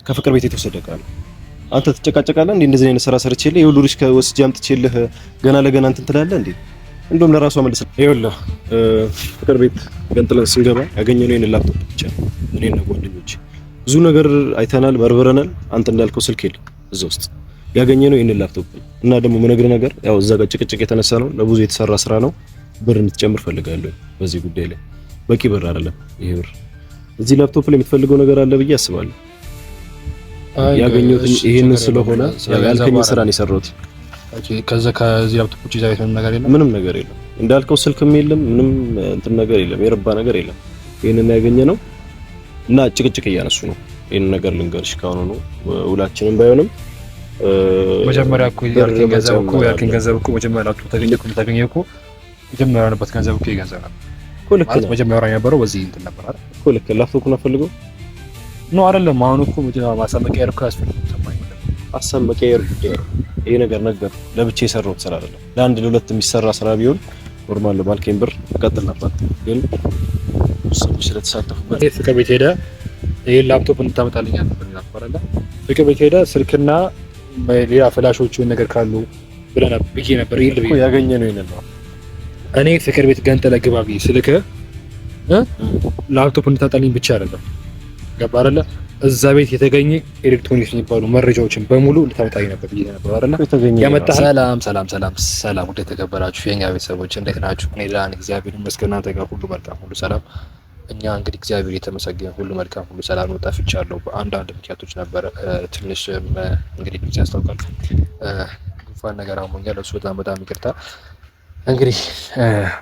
ከፍቅር ቤት የተወሰደ ዕቃ ነው። አንተ ትጨቃጨቃለህ እንዴ? እንደዚህ አይነት ስራ ሰርቼልህ የሁሉ ልጅ ከወስጄ አምጥቼልህ ገና ለገና እንትን ትላለህ እንዴ? እንደውም ለራሷ መልስ ይኸውልህ፣ ፍቅር ቤት ገንጥለን ስንገባ ያገኘነው ይሄን ላፕቶፕ ብቻ ነው። እኔና ጓደኞቼ ብዙ ነገር አይተናል፣ በርብረናል። አንተ እንዳልከው ስልክ የለም እዛ ውስጥ ያገኘነው ይሄን ላፕቶፕ እና ደግሞ የምነግርህ ነገር ያው እዛ ጋር ጭቅጭቅ የተነሳ ነው። ለብዙ የተሰራ ስራ ነው። ብር እንድትጨምር ፈልጋለሁ በዚህ ጉዳይ ላይ። በቂ ብር አይደለም ይሄ ብር። እዚህ ላፕቶፕ ላይ የምትፈልገው ነገር አለ ብዬ አስባለሁ። ያገኘሁት ይሄንን ስለሆነ ያልከኝ ስራ ነው የሰራሁት። ከዚህ ላፕቶፕ ውጪ ዛሬ ነገር የለም፣ ምንም ነገር የለም። እንዳልከው ስልክም የለም፣ ምንም እንትን ነገር የለም፣ የረባ ነገር የለም። ይሄንን ያገኘነው እና ጭቅጭቅ እያነሱ ነው። ይሄን ነገር ልንገርሽ ካሁኑ ነው ውላችንም ባይሆንም መጀመሪያ እኮ ያልከኝ ገንዘብ እኮ መጀመሪያ ላፕቶፕ ተገኘ እኮ መጀመሪያ ያለበት ገንዘብ እኮ ይገዛል እኮ ልክ ነው። መጀመሪያ የነበረው በዚህ እንትን ነበር አይደል እኮ ልክ ላፕቶፑን አፈልገው ነው አይደለም። አሁን እኮ ማሳመቂያ እኮ ያስፈልጋል። ሰማኝ አሳመቂያ ጉዳይ ነው ይሄ ነገር ለብቻ የሰራሁት ስራ አይደለም። ለአንድ ለሁለት የሚሰራ ስራ ቢሆን ኖርማል ባልከኝ ብር እቀጥል ነበር። ግን ሰዎች ስለተሳተፉበት ፍቅር ቤት ሄደ ይሄን ላፕቶፕ እንድታመጣልኝ ነበር አይደል? ፍቅር ቤት ሄደ ስልክና ሌላ ፍላሾችን ነገር ካሉ ብለና ብዬ ነበር። ይሄ ያገኘነው ይሄን ነው። እኔ ፍቅር ቤት ገንጥለ ግባ ብዬ ስልክ ላፕቶፕ እንድታመጣልኝ ብቻ አይደለም ገባ አይደለ? እዛ ቤት የተገኘ ኤሌክትሮኒክስ የሚባሉ መረጃዎችን በሙሉ ልታመጣልኝ ነበር ብዬ ነበር አይደል? ያመጣ ሰላም ወደ ተከበራችሁ የኛ ቤተሰቦች እንዴት ናችሁ? እኔ ደህና ነኝ እግዚአብሔር ይመስገን። እናንተ ጋር ሁሉ መልካም ሁሉ ሰላም? እኛ እንግዲህ እግዚአብሔር የተመሰገነ ሁሉ መልካም ሁሉ ሰላም ነው። ጠፍቻለሁ በአንዳንድ ምክንያቶች ነበር። ትንሽ እንግዲህ ጊዜ ያስታውቃል ጉንፋን ነገር አሞኛል። እሱ በጣም ይቅርታ። እንግዲህ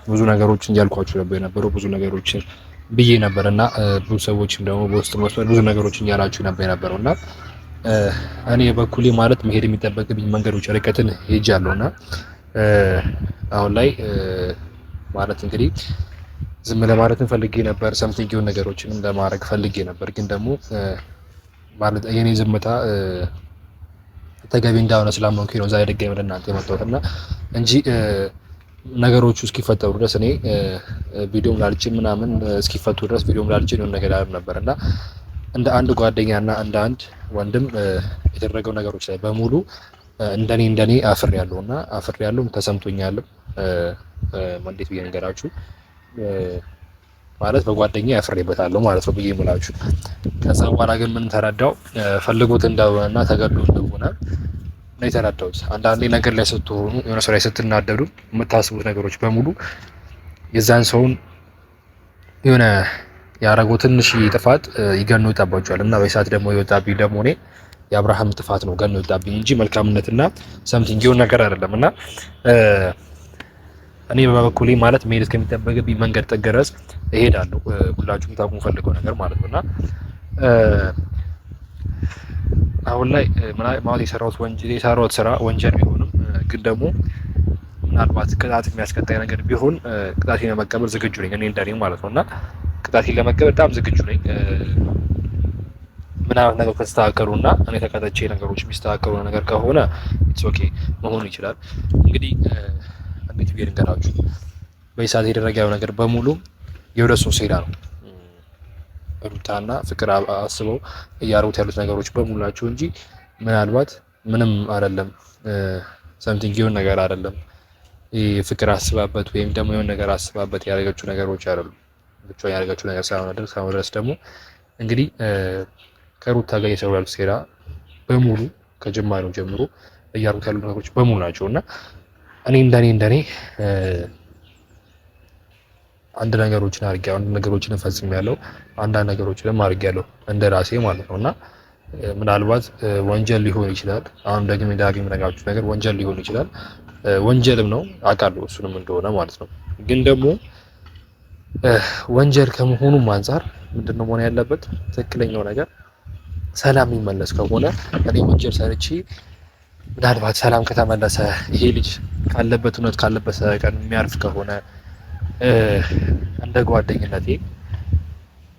ብዙ ነገሮችን እያልኳችሁ ነበር የነበረው ብዙ ነገሮችን ብዬ ነበርና ብዙ ሰዎችም ደግሞ በውስጥ መስመር ብዙ ነገሮችን እያላችሁ ነበር የነበረውና እኔ በኩሌ ማለት መሄድ የሚጠበቅብኝ መንገዶች ርቀትን ሄጃለሁና አሁን ላይ ማለት እንግዲህ ዝም ለማለት ፈልጌ ነበር። ሰምቲንግ የሆነ ነገሮችን ለማድረግ ፈልጌ ነበር። ግን ደግሞ ማለት የኔ ዝምታ ተገቢ እንዳሆነ ስላመንኩኝ ነው ዛሬ ደጋሚ ወደ እናንተ የመጣሁትና እንጂ ነገሮቹ እስኪፈጠሩ ድረስ እኔ ቪዲዮም ላልጭ ምናምን እስኪፈቱ ድረስ ቪዲዮም ላልጭ ነው ነገር ያለው ነበርና እንደ አንድ ጓደኛና እንደ አንድ ወንድም የተደረገው ነገሮች ላይ በሙሉ እንደኔ አፍሬያለሁና ተሰምቶኛል። እንዴት ብዬ ነገራችሁ ማለት በጓደኛ ያፍሬበታለሁ ማለት ነው ብዬ ሙላችሁ። ከዛ በኋላ ግን ምን ተረዳው ፈልጎት እንደሆነና ተገዶ እንደሆነ ነው የተረዳሁት። አንዳንዴ ነገር ላይ ስትሆኑ የሆነ ሰው ላይ ስትናደዱ የምታስቡት ነገሮች በሙሉ የዛን ሰውን የሆነ ያረገው ትንሽ ጥፋት ይገኑ ይጣባቸዋል እና በሰዓት ደግሞ የወጣብኝ ደግሞ እኔ የአብርሃም ጥፋት ነው ገኑ ይጣብኝ እንጂ መልካምነትና ሰምቲንግ የሆነ ነገር አይደለም። እና እኔ በበኩሌ ማለት መሄድ እስከሚጠበቅብኝ መንገድ ጥግ ድረስ እሄዳለሁ። ሁላችሁም ታውቁ ፈልገው ነገር ማለት ነውና አሁን ላይ ማለት የሰራሁት ስራ ወንጀል ቢሆንም ግን ደግሞ ምናልባት ቅጣት የሚያስቀጣይ ነገር ቢሆን ቅጣቴን ለመቀበል ዝግጁ ነኝ እኔ እንደኔ ማለት ነውና ቅጣቴን ለመቀበል በጣም ዝግጁ ነኝ። ምናምን ነገር ከተስተካከሉና እኔ ተቀጣቼ ነገሮች የሚስተካከሉ ነገር ከሆነ ኢትስ ኦኬ መሆን ይችላል። እንግዲህ እንዴት ብዬ ልንገራችሁ በይሳት የደረገው ነገር በሙሉ የሁለት ሰው ሴራ ነው። ሩታና ፍቅር አስበው እያሩት ያሉት ነገሮች በሙላቸው እንጂ ምናልባት ምንም አይደለም። ሰምቲንግ የሆነ ነገር አይደለም። ፍቅር አስባበት ወይም ደግሞ የሆነ ነገር አስባበት ያደረገችው ነገሮች አይደሉም። ብቻዋን ያደረገችው ነገር ሳይሆን ድረስ ደግሞ እንግዲህ ከሩታ ጋር የሰሩ ያሉት ሴራ በሙሉ ከጅማሬው ጀምሮ እያሩት ያሉት ነገሮች በሙሉ ናቸውና እኔ እንደኔ አንድ ነገሮችን አድርጌያለሁ፣ አንድ ነገሮችን ፈጽሜያለሁ፣ አንዳንድ ነገሮችንም አድርጌያለሁ እንደራሴ ማለት ነውና ምናልባት ወንጀል ሊሆን ይችላል። አሁን ደግሞ የምነግራችሁ ነገር ወንጀል ሊሆን ይችላል። ወንጀልም ነው አውቃለሁ እሱንም እንደሆነ ማለት ነው። ግን ደግሞ ወንጀል ከመሆኑም አንፃር ምንድነው መሆን ያለበት ትክክለኛው ነገር ሰላም የሚመለስ ከሆነ እኔ ወንጀል ሰርቼ ምናልባት ሰላም ከተመለሰ ይሄ ልጅ ካለበት እውነት ካለበት ቀን የሚያርፍ ከሆነ እንደ ጓደኝነቴ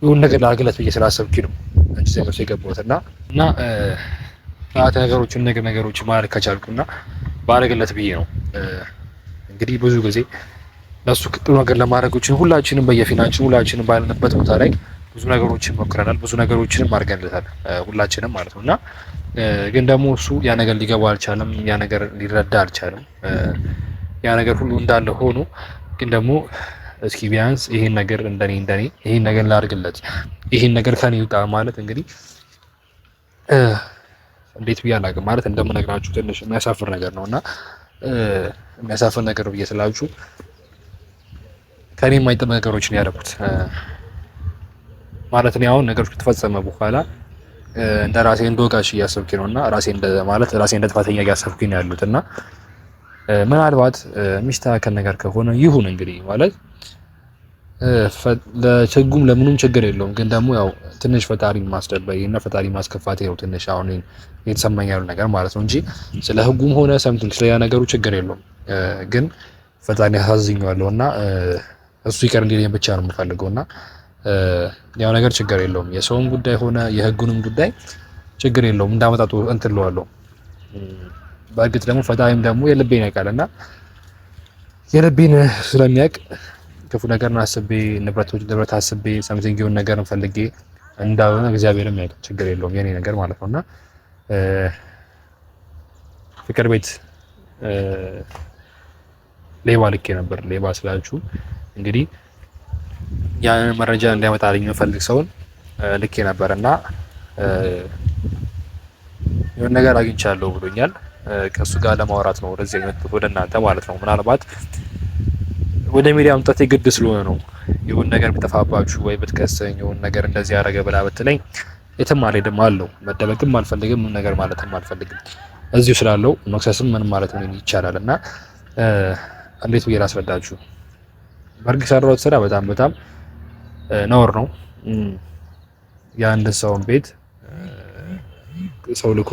የሆነ ነገር ላግለት ብዬ ስላሰብኩኝ ነው እንጂ ዘመን የገባሁትና እና ነገሮችን ማለት ከቻልኩና ባረግለት ብዬ ነው። እንግዲህ ብዙ ጊዜ ለሱ ጥሩ ነገር ለማድረጎችን ሁላችንም በየፊናችን ሁላችንም ባለንበት ቦታ ላይ ብዙ ነገሮችን ሞክረናል፣ ብዙ ነገሮችንም አድርገንለታል ሁላችንም ማለት ነውና ግን ደግሞ እሱ ያ ነገር ሊገባው አልቻለም፣ ያ ነገር ሊረዳ አልቻለም። ያ ነገር ሁሉ እንዳለ ሆኖ ግን ደግሞ እስኪ ቢያንስ ይሄን ነገር እንደኔ ይሄን ነገር ላድርግለት፣ ይሄን ነገር ከኔ ይውጣ ማለት እንግዲህ እንዴት ብዬ አላውቅም ማለት እንደምነግራችሁ ትንሽ የሚያሳፍር ነገር ነውና የሚያሳፍር ነገር ብዬ ስላችሁ ከኔ የማይጠበቅ ነገሮችን ያደረኩት ማለት ነው። አሁን ነገሮች ከተፈጸመ በኋላ እንደ ራሴ እንደወቃሽ እያሰብኩኝ ነውና ራሴ እንደ ጥፋተኛ እያሰብኩኝ ነው ያሉትና ምናልባት የሚስተካከል ነገር ከሆነ ይሁን እንግዲህ ማለት ለችግሩም ለምኑም ችግር የለውም። ግን ደግሞ ያው ትንሽ ፈጣሪን ማስደበይ እና ፈጣሪ ማስከፋት ነው ትንሽ አሁን የተሰማኝ ያለው ነገር ማለት ነው እንጂ ስለ ህጉም ሆነ ሰምቲንግ ስለ ያ ነገሩ ችግር የለውም። ግን ፈጣሪ ያሳዝኛለሁና እሱ ይቀር እንዲለኝ ብቻ ነው የምፈልገውና ያው ነገር ችግር የለውም። የሰውም ጉዳይ ሆነ የህጉንም ጉዳይ ችግር የለውም እንዳመጣጡ እንትን እለዋለሁ። በእርግጥ ደግሞ ፈጣሪም ደግሞ የልቤን ያውቃልና የልቤን ስለሚያውቅ ክፉ ነገር አስቤ ንብረት አስቤ ሰምቲንግ የሆነ ነገር ፈልጌ እንዳልሆነ እግዚአብሔርም ያውቃል። ችግር የለውም የኔ ነገር ማለት ነውና ፍቅር ቤት ሌባ ልኬ ነበር። ሌባ ስላችሁ እንግዲህ ያንን መረጃ እንዲያመጣልኝ የምፈልግ ሰውን ልኬ ነበርና የሆነ ነገር አግኝቻለሁ ብሎኛል። ከሱ ጋር ለማውራት ነው ወደዚህ የመጣሁት ወደ እናንተ ማለት ነው። ምናልባት ወደ ሚዲያ መምጣት ግድ ስለሆነ ነው። የሆነ ነገር ቢጠፋባችሁ ወይ ብትከሰኝ የሆነ ነገር እንደዚህ ያደረገ ብላ ብትለኝ የትም አልሄድም አለው። መደበቅም አልፈልግም፣ ምን ነገር ማለትም አልፈልግም። እዚሁ ስላለው መክሰስም ምንም ማለት ነው ይቻላል። እና እንዴት ብዬ ላስረዳችሁ? በርግ ሰራሁት ስራ በጣም ነውር ነው። የአንድ ሰውን ቤት ሰው ልኮ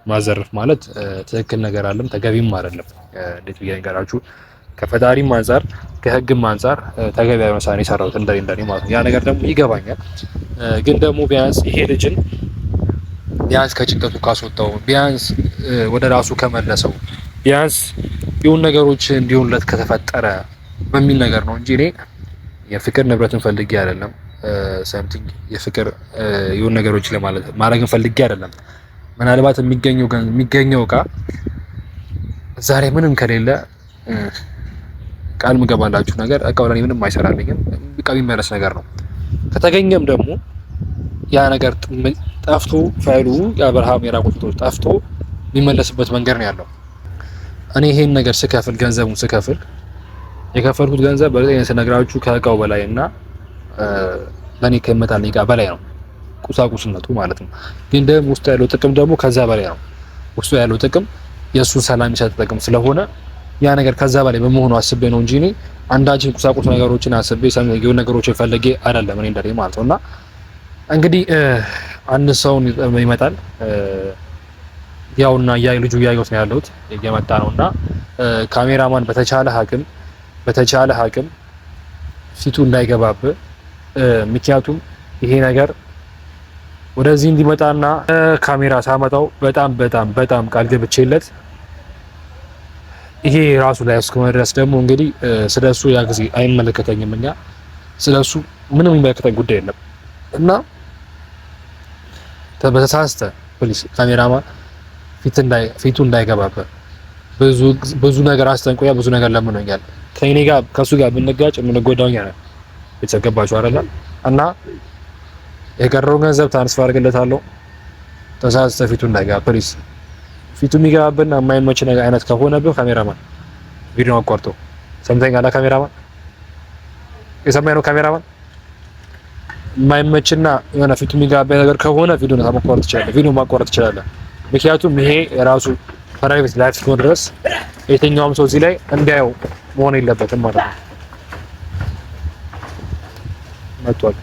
ማዘረፍ ማለት ትክክል ነገር አለም ተገቢም አይደለም። እንዴት ብዬ ነገራችሁ? ከፈጣሪም አንፃር ከህግም አንፃር ተገቢ አይሆን ሳኔ ሰራሁት እንደኔ ማለት ነው። ያ ነገር ደግሞ ይገባኛል። ግን ደግሞ ቢያንስ ይሄ ልጅን ቢያንስ ከጭንቀቱ ካስወጣው፣ ቢያንስ ወደ ራሱ ከመለሰው፣ ቢያንስ የሆኑ ነገሮች እንዲሆንለት ከተፈጠረ በሚል ነገር ነው እንጂ እኔ የፍቅር ንብረትን ፈልጌ አይደለም። ሰምቲንግ የፍቅር የሆኑ ነገሮች ለማለት ማድረግን ፈልጌ አይደለም። ምናልባት የሚገኘው እቃ ዛሬ ምንም ከሌለ ቃል ምገባላችሁ ነገር እቃው ለኔ ምንም አይሰራልኝም። በቃ የሚመለስ ነገር ነው። ከተገኘም ደግሞ ያ ነገር ጠፍቶ ፋይሉ የአብርሃም የራቁት ጠፍቶ የሚመለስበት መንገድ ነው ያለው። እኔ ይሄን ነገር ስከፍል ገንዘቡን ስከፍል የከፈልኩት ገንዘብ በእርግጥ ስነግራችሁ ከእቃው በላይ እና ለኔ ከመጣልኝ እቃ በላይ ነው፣ ቁሳቁስነቱ ማለት ነው። ግን ደግሞ ውስጥ ያለው ጥቅም ደግሞ ከዛ በላይ ነው። ውስጡ ያለው ጥቅም የሱ ሰላም ይሰጥ ጥቅም ስለሆነ ያ ነገር ከዛ በላይ በመሆኑ አስቤ ነው እንጂ እኔ አንዳችን ቁሳቁስ ነገሮችን አስቤ የሆነ ነገሮችን ፈልጌ አይደለም። እኔ እንደኔ ማለት ነውና እንግዲህ አንድ ሰው ይመጣል። ያውና ልጁ ያዩት ነው ያለሁት እየመጣ ነውና ካሜራማን በተቻለ ሀቅም ፊቱ እንዳይገባብህ። ምክንያቱም ይሄ ነገር ወደዚህ እንዲመጣና ካሜራ ሳመጣው በጣም ቃል ገብቼለት ይሄ ራሱ ላይ እስከሆነ ድረስ ደግሞ እንግዲህ ስለሱ ያ ጊዜ አይመለከተኝም። እኛ ስለሱ ምንም የሚመለከተኝ ጉዳይ የለም እና በተሳስተ ፖሊስ ካሜራማን ፊቱ እንዳይገባበት ብዙ ነገር አስጠንቆያ ብዙ ነገር ለምኖኛል። ከኔ ጋር ከሱ ጋር ብንጋጭ የምንጎዳው እኛ ነን። የተሰገባችሁ አይደል? እና የቀረው ገንዘብ ትራንስፈር አድርግለታለሁ። ተሳስተ ፊቱ እንዳይገባ ፖሊስ ፊቱ የሚገባብና የማይመች ነገር አይነት ከሆነብህ ካሜራማን ቪዲዮ አቋርጦ ሰምተኛል። ካሜራማን የሰማኝ ነው። ካሜራማን የማይመችና የሆነ ፊቱ የሚገባብህ ነገር ከሆነ ቪዲዮ ማቋረጥ ትችላለህ። ምክንያቱም ይሄ የራሱ ፕራይቬት ላይፍ እስከሆነ ድረስ የትኛውም ሰው እዚህ ላይ እንዲያየው መሆን የለበትም ማለት ነው። መጥቷል።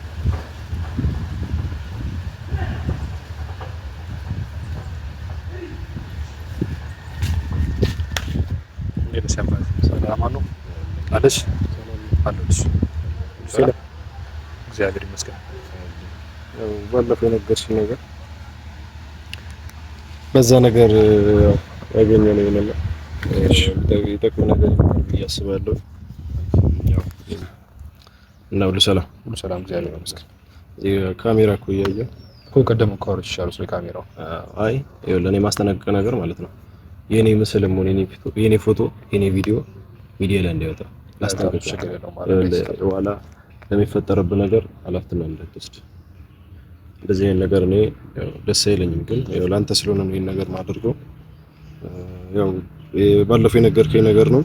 እግዚአብሔር ይመስገን። ባለፈው የነገርሽኝ ነገር በዛ ነገር ያገኘው ነው የለም። ይጠቅም ነገር ብዬ አስባለሁ። እና ሁሉ ሰላም እግዚአብሔር ይመስገን። የካሜራ እኮ እያየሁ እኮ ቀደም እኮ አውርቼሻለሁ ስለ ካሜራው። አይ ይኸውልህ እኔ ማስጠነቀቅ ነገር ማለት ነው የኔ ምስልም ሆነ የኔ ፎቶ የኔ ቪዲዮ ሚዲያ ላይ እንዳይወጣ ላስጠንቅቅ። በኋላ ለሚፈጠርብህ ነገር ኃላፊነት እንዳትወስድ። እንደዚህ አይነት ነገር እኔ ደስ አይለኝም፣ ግን ያው ላንተ ስለሆነ ነው ይሄን ነገር ማድረገው። ያው ባለፈው የነገርከኝ ነገር ነው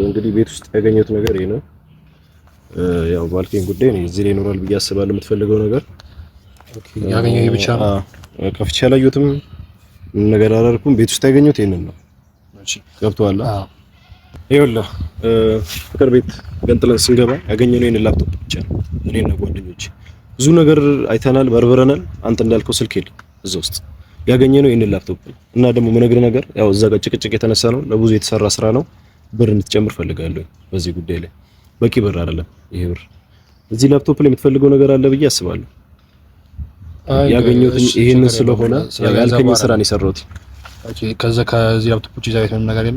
እንግዲህ ቤት ውስጥ ያገኘሁት ነገር ይሄ ነው። ያው ባልከኝ ጉዳይ ነው እዚህ ላይ ይኖራል ብዬ አስባለሁ የምትፈልገው ነገር። ኦኬ ያገኘው ይሄ ብቻ ነው። ከፍቼ አላየሁትም፣ ነገር አላደረኩም። ቤት ውስጥ ያገኘሁት ይሄንን ነው። እሺ ገብቶሃል? አዎ ይኸውልህ ፍቅር ቤት ገንጥለን ስንገባ ያገኘነው ይሄንን ላፕቶፕ ብቻ ነው። እኔና ጓደኞቼ ብዙ ነገር አይተናል፣ በርብረናል። አንተ እንዳልከው ስልክ የለም እዛ ውስጥ ያገኘነው ይሄንን ላፕቶፕ ነው። እና ደግሞ የምነግርህ ነገር ያው እዛ ጋር ጭቅጭቅ የተነሳ ነው፣ ለብዙ የተሰራ ስራ ነው። ብር እንድትጨምር ፈልጋለሁ በዚህ ጉዳይ ላይ። በቂ ብር አይደለም ይሄ ብር። እዚህ ላፕቶፕ ላይ የምትፈልገው ነገር አለ ብዬ አስባለሁ። ያገኘሁት ይሄንን ስለሆነ ያልከኝ ስራ ነው የሰራሁት። ከዚህ ላፕቶፕ ውጪ ዛሬ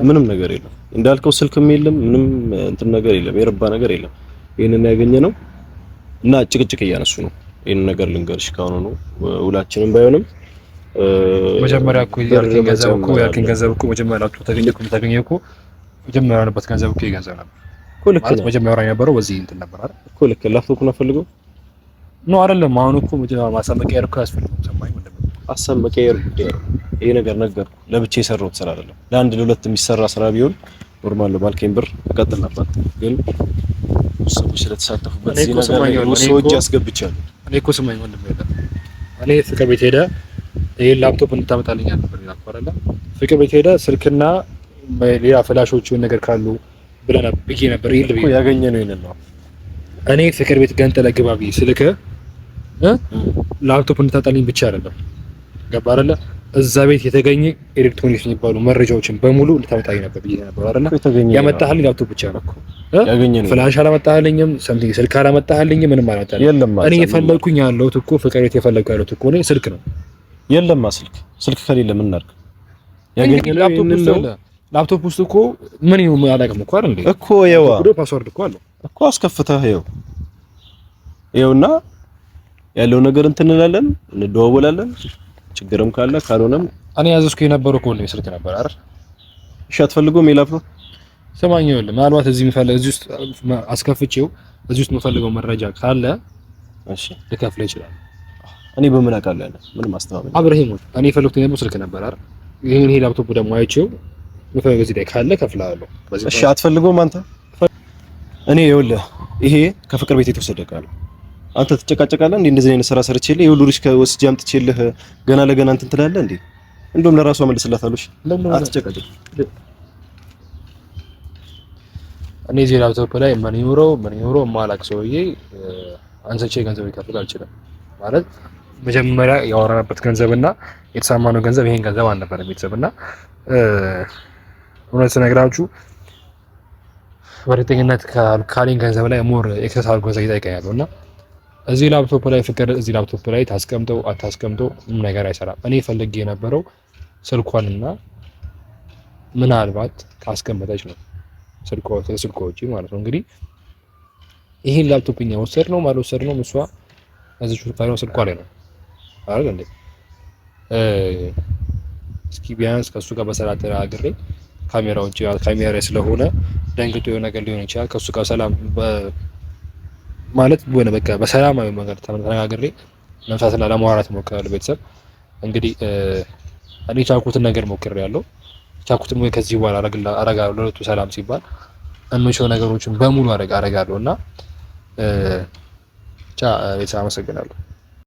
ምንም ነገር የለም እንዳልከው፣ ስልክም የለም፣ ምንም እንትን ነገር የለም፣ የረባ ነገር የለም። ይሄንን ያገኘነው እና ጭቅጭቅ እያነሱ ነው። ይሄንን ነገር ልንገርሽ ካሁኑ ነው ውላችንም ባይሆንም መጀመሪያ እኮ ያልከኝ ገንዘብ እኮ መጀመሪያ ላፕቶፕ ተገኘ እኮ መጀመሪያ ያለበት ገንዘብ እኮ ይገንዘብ ነበር እኮ። ልክ ነው መጀመሪያ የነበረው በዚህ እንትን ነበር አይደል እኮ። ልክ ላፕቶፑን አፈልገው ነው አይደለም። አሁን እኮ ማሳብ መቀየር እኮ ያስፈልጋል። ሰማኝ ወንድም፣ ሀሳብ መቀየር ጉዳይ ነው ይሄ ነገር። ነገርኩህ፣ ለብቻ የሰራሁት ስራ አይደለም። ለአንድ ለሁለት የሚሰራ ስራ ቢሆን ኖርማል ነው። ባልከኝ ብር እቀጥል ነበር፣ ግን ሰዎች ስለተሳተፉበት እዚህ ነገር ሰዎች ያስገብቻለሁ። እኔ እኮ ስማኝ ወንድም፣ እኔ ፍቅር ቤት ሄደ ይሄን ላፕቶፕ እንድታመጣልኝ ነበር ይላል። ፍቅር ቤት ሄደ ስልክና ሌላ ፍላሾችን ነገር ካሉ ብለና ብዬ ነበር። ይሄ ልብ ያገኘነው ይሄንን ነው። እኔ ፍቅር ቤት ገንጥለ ግባ ብዬ ስልክ ላፕቶፕ እንድታመጣልኝ ብቻ አይደለም፣ ገባ አይደለ? እዛ ቤት የተገኘ ኤሌክትሮኒክስ የሚባሉ መረጃዎችን በሙሉ እንድታመጣልኝ ነበር ብዬ ነበር አይደለ? ያመጣህልኝ ላፕቶፕ ብቻ ነው እኮ ያገኘነው። ፍላሽ አላመጣህልኝም፣ ሰምቲንግ ስልክ አላመጣህልኝም፣ ምንም አላመጣህልኝም። እኔ የፈለኩኝ ያለሁት እኮ ፍቅር ቤት የፈለኩ ያለሁት እኮ እኔ ስልክ ነው። የለማ ስልክ ከሌለ ምን እናድርግ? ያገኘነው ላፕቶፕ ውስጥ እኮ ምን ነው አላውቅም እኮ አይደል እንዴ? እኮ የዋ ፓስወርድ እኮ አለው እኮ አስከፍተህ ይኸውና ያለው ነገር እንትን እንላለን፣ እንደዋወላለን። ችግርም ካለ ካልሆነም እኔ ያዘዝኩ የነበረው እኮ ነው ስልክ ነበር አይደል? እሺ አትፈልገውም የላፕቶፕ ሰማኝ። ይኸውልህ ምናልባት እዚህ ውስጥ አስከፍቼው እዚህ ውስጥ የምፈልገው መረጃ ካለ እሺ ልከፍልህ ይችላል። እኔ በምን አውቃለሁ? ያለ ምንም አስተማመን አብረሂም እኔ የፈለኩት የነበረው ስልክ ነበር አይደል? ይሄ ላፕቶፕ ደግሞ አይቼው ምፈለግ እዚህ ላይ ካለ ከፍላለሁ። እሺ አትፈልገውም አንተ? እኔ ይኸውልህ ይሄ ከፍቅር ቤት የተወሰደ ዕቃ ነው። አንተ ትጨቃጨቃለህ እንዴ? እንደዚህ አይነት ስራ ሰርቼልህ ይኸውልህ ልጅ ከወስጄ አምጥቼልህ ገና ለገና እንትን ትላለህ እንዴ? እንደውም ለራሷ መልስላታለሁ። እሺ አትጨቃጨቅ። እኔ እዚህ ላፕቶፕ ላይ ምን ይኖረው ማላቅ ሰውዬ አንሰቼ ገንዘብ ይከፍል አልችልም ማለት መጀመሪያ ያወራንበት ገንዘብና የተሳማነው ገንዘብ ይሄን ገንዘብ አልነበረም ቤተሰብና እውነት ነግራችሁ በእርግጠኝነት ካለኝ ገንዘብ ላይ ሞር ኤክሰስ አድርጎ ይጠይቀኛል እና እዚህ ላፕቶፕ ላይ ፍቅር እዚህ ላፕቶፕ ላይ ታስቀምጠው አታስቀምጠው ምን ነገር አይሰራም። እኔ ፈልጌ የነበረው ስልኳንና ምናልባት ካስቀመጠች ነው ስልኮች ማለት ነው። እንግዲህ ይሄን ላፕቶፕ እኛ ወሰድነው አልወሰድነው እሷ እዚህ ስልኳ ላይ ነው አይደል እንዴ? እስኪ ቢያንስ ከሱ ጋር በሰላም ተናግሬ ካሜራዎች ካሜራ ስለሆነ ደንግጦ የሆነ ነገር ሊሆን ይችላል። ከሱ ጋር ሰላም ማለት ሆነ በቃ በሰላማዊ መንገድ ተነጋግሬ ለምሳሌ ለማውራት ሞክራለሁ። ቤተሰብ እንግዲህ እኔ ቻልኩትን ነገር ሞክሬያለሁ። ቻልኩትን ወይ ከዚህ በኋላ አረጋለሁ ለሁለቱ ሰላም ሲባል እምሾው ነገሮችን በሙሉ አረጋለሁና ቤተሰብ አመሰግናለሁ።